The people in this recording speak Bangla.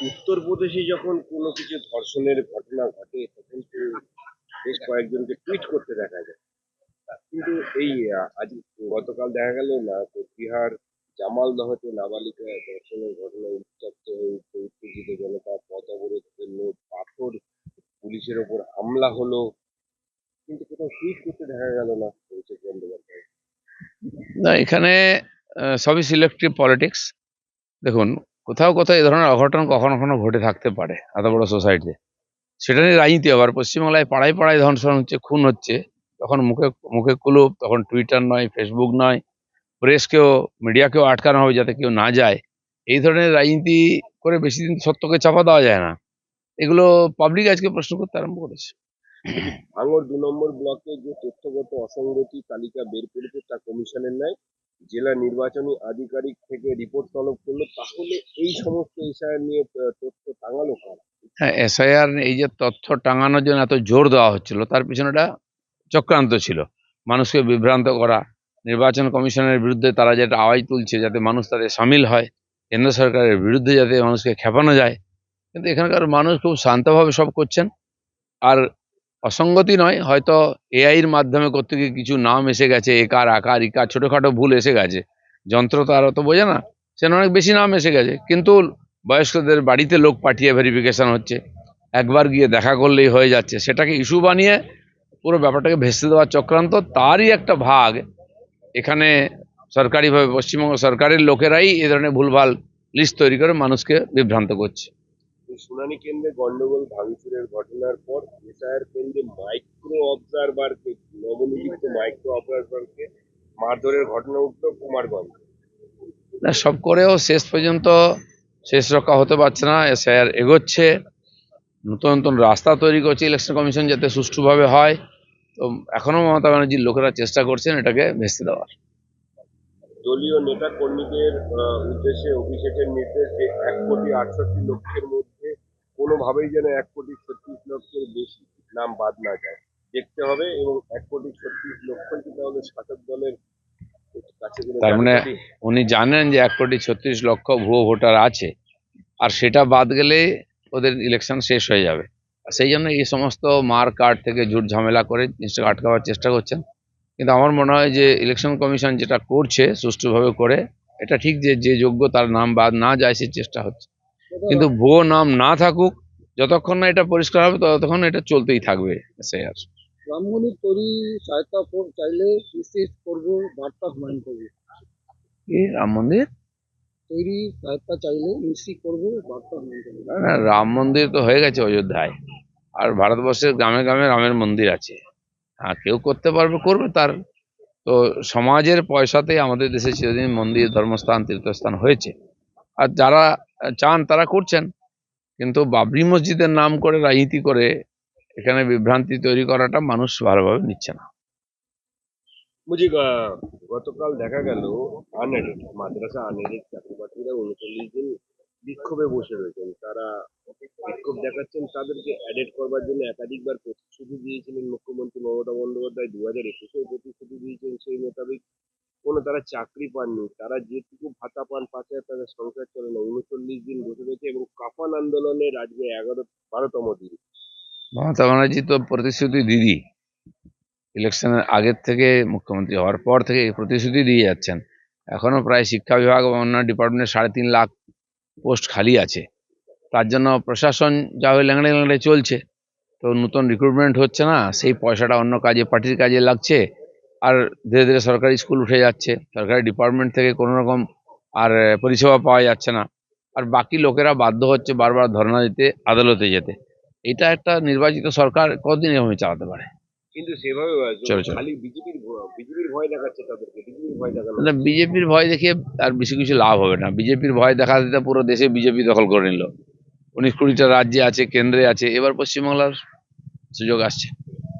উত্তরপ্রদেশে যখন কোনো কিছু ধর্ষণের ঘটনা ঘটে তখন তো বেশ কয়েকজনকে টুইট করতে দেখা যায়। কিন্তু এই আজ গতকাল দেখা গেল না তো বিহার জামালদহতে নাবালিকা ধর্ষণের ঘটনায় উত্তপ্ত হয়ে উঠতে উত্তেজিত জনতা পথ অবরোধ করলো, পাথর পুলিশের ওপর হামলা হলো, কিন্তু কোথাও টুইট করতে দেখা গেল না অভিষেক বন্দ্যোপাধ্যায়। না, এখানে সবই সিলেক্টিভ পলিটিক্স। দেখুন, কোথাও কোথাও এই ধরনের অঘটন কখনো কখনো ঘটে থাকতে পারে এত বড় সোসাইটিতে। সেটা নিয়ে রাজনীতি আবার পশ্চিমবাংলায় পাড়ায় পাড়ায় ধর্ষণ হচ্ছে, খুন হচ্ছে, তখন মুখে মুখে কুলুপ, তখন টুইটার নয়, ফেসবুক নয়, প্রেসকেও মিডিয়াকেও আটকানো হবে যাতে কেউ না যায়। এই ধরনের রাজনীতি করে বেশি দিন সত্যকে চাপা দেওয়া যায় না। এগুলো পাবলিক আজকে প্রশ্ন করতে আরম্ভ করেছে। ভাঙড় 2 নম্বর ব্লকে যে তথ্যগত অসঙ্গতি তালিকা বের করেছে তা কমিশনের নয়, জেলা নির্বাচনী আধিকারিক থেকে রিপোর্ট তলব করলো, তাহলে এই সমস্ত এসআইআর নিয়ে তথ্য টাঙালো কারা? হ্যাঁ, এসআইআর এই যে তথ্য টাঙানোর জন্য এত জোর দেওয়া হচ্ছিল, তার পিছনেটা চক্রান্ত ছিল। মানুষকে বিভ্রান্ত করা, নির্বাচন কমিশনের বিরুদ্ধে তারা যেটা আওয়াজ তুলছে যাতে মানুষ তাদের সামিল হয়, কেন্দ্র সরকারের বিরুদ্ধে যাতে মানুষকে খেপানো যায়। কিন্তু এখানকার মানুষ খুব শান্তভাবে সব করছেন। আর অসঙ্গতি নয়, হয়তো এআইয়ের মাধ্যমে করতে গিয়ে কিছু নাম এসে গেছে, একার আকার ইকার ছোটোখাটো ভুল এসে গেছে। যন্ত্র তো আর অত বোঝে না, সেখানে অনেক বেশি নাম এসে গেছে। কিন্তু বয়স্কদের বাড়িতে লোক পাঠিয়ে ভেরিফিকেশন হচ্ছে, একবার গিয়ে দেখা করলেই হয়ে যাচ্ছে, সেটাকে ইস্যু বানিয়ে পুরো ব্যাপারটাকে ভেস্তে দেওয়ার চক্রান্ত। তারই একটা ভাগ এখানে সরকারিভাবে পশ্চিমবঙ্গ সরকারের লোকেরাই এ ধরনের ভুলভাল লিস্ট তৈরি করে মানুষকে বিভ্রান্ত করছে। শুনানি কেন্দ্রে গন্ডগোল ভাঙচুরের ঘটনার পর এসআইআর কেন্দ্রে নবনিযুক্ত মাইক্রো অবজারভারকে মারধরের ঘটনা উঠল কুমারগঞ্জ। না, সব করেও শেষ পর্যন্ত শেষ রক্ষা হতে পারছে না। এসআইআর এগোচ্ছে, নতুন নতুন রাস্তা তৈরি করছে ইলেকশন কমিশন যাতে সুষ্ঠুভাবে হয়। তো এখনো মমতা ব্যানার্জির লোকেরা চেষ্টা করছেন এটাকে ভেস্তে দেওয়ার। দলীয় নেতা কর্মীদের উদ্দেশ্যে অভিষেকের নির্দেশ যে 1,68,00,000 মধ্যে কোনোভাবেই যেন 1,36,00,000 বেশি নাম বাদ না যায় দেখতে হবে, এবং 1,36,00,000 কি তাহলে শাসক দলের কাছে কোনো তার মানে জায়গাটি? উনি জানেন যে 1,36,00,000 ভুয়ো ভোটার আছে, আর সেটা বাদ গেলে ওদের ইলেকশন শেষ হয়ে যাবে। আর সেই জন্য এই সমস্ত মার কাট থেকে ঝুট ঝামেলা করে জিনিসটাকে আটকাবার চেষ্টা করছেন। কিন্তু আমার মনে হয় যে ইলেকশন কমিশন যেটা করছে সুষ্ঠুভাবে করে, এটা ঠিক যে যে যোগ্য তার নাম বাদ না যায় সে চেষ্টা হচ্ছে। কিন্তু ভুয়ো নাম না থাকুক, যতক্ষণ না এটা পরিষ্কার হবে ততক্ষণ এটা চলতেই থাকবে এসআইআর। রাম মন্দির তৈরি সহায়তা চাইলে নিশ্চিত করবো, বার্তা হুমায়ুন করবো। কি রাম মন্দির তৈরি সহায়তা চাইলে নিশ্চিত করবো, বার্তা হুমায়ুন করবো। না, রাম মন্দির তো হয়ে গেছে অযোধ্যায়, আর ভারতবর্ষের গ্রামে গ্রামে রামের মন্দির আছে। হ্যাঁ, কেউ করতে পারবে, করবে তার। তো সমাজের পয়সাতেই আমাদের দেশে চিরদিন মন্দির, ধর্মস্থান, তীর্থস্থান হয়েছে। আর যারা চান তারা করছেন। কিন্তু বাবরি মসজিদের নাম করে রাজনীতি করে এখানে বিভ্রান্তি তৈরি করাটা মানুষ ভালোভাবে নিচ্ছে না। বুঝি গতকাল দেখা গেল আনএডেড মাদ্রাসা আনএডেড চাকরি প্রার্থীরা 39 দিন বিক্ষোভে বসে রয়েছেন। তারা বিক্ষোভ দেখাচ্ছেন, তাদেরকে অ্যাডেড করবার জন্য একাধিকবার প্রতিশ্রুতি দিয়েছিলেন মুখ্যমন্ত্রী মমতা বন্দ্যোপাধ্যায়। 2021-এও প্রতিশ্রুতি দিয়েছেন, সেই মোতাবেক কোনো তারা চাকরি পাননি। তারা যেটুকু ভাতা পান 5,000 টাকার সংসার চলে না। 39 দিন বসে রয়েছে এবং কাফান আন্দোলনের আজকে 12তম দিন। মমতা ব্যানার্জি তো প্রতিশ্রুতি দিদি, ইলেকশনের আগের থেকে মুখ্যমন্ত্রী হওয়ার পর থেকে এই প্রতিশ্রুতি দিয়ে যাচ্ছেন। এখনো প্রায় শিক্ষা বিভাগ এবং অন্যান্য ডিপার্টমেন্টে 3.5 লাখ পোস্ট খালি আছে। তার জন্য প্রশাসন যা ওই ল্যাংড়ে ল্যাংড়ে চলছে। তো নতুন রিক্রুটমেন্ট হচ্ছে না, সেই পয়সাটা অন্য কাজে, পার্টির কাজে লাগছে। আর ধীরে ধীরে সরকারি স্কুল উঠে যাচ্ছে, সরকারি ডিপার্টমেন্ট থেকে কোনো রকম আর পরিষেবা পাওয়া যাচ্ছে না। আর বাকি লোকেরা বাধ্য হচ্ছে বারবার ধর্ণা দিতে, আদালতে যেতে। এটা একটা নির্বাচিত সরকার কতদিন এভাবে চালাতে পারে? কিন্তু সেভাবে চলো চলো, খালি বিজেপির ভয় দেখাচ্ছে তাদেরকে, বিজেপির ভয় দেখানো। বিজেপির ভয় দেখিয়ে আর বেশি কিছু লাভ হবে না। বিজেপির ভয় দেখা দিতে পুরো দেশে বিজেপি দখল করে নিল। 19-20টা রাজ্যে আছে, কেন্দ্রে আছে, এবার পশ্চিমবাংলার সুযোগ আসছে।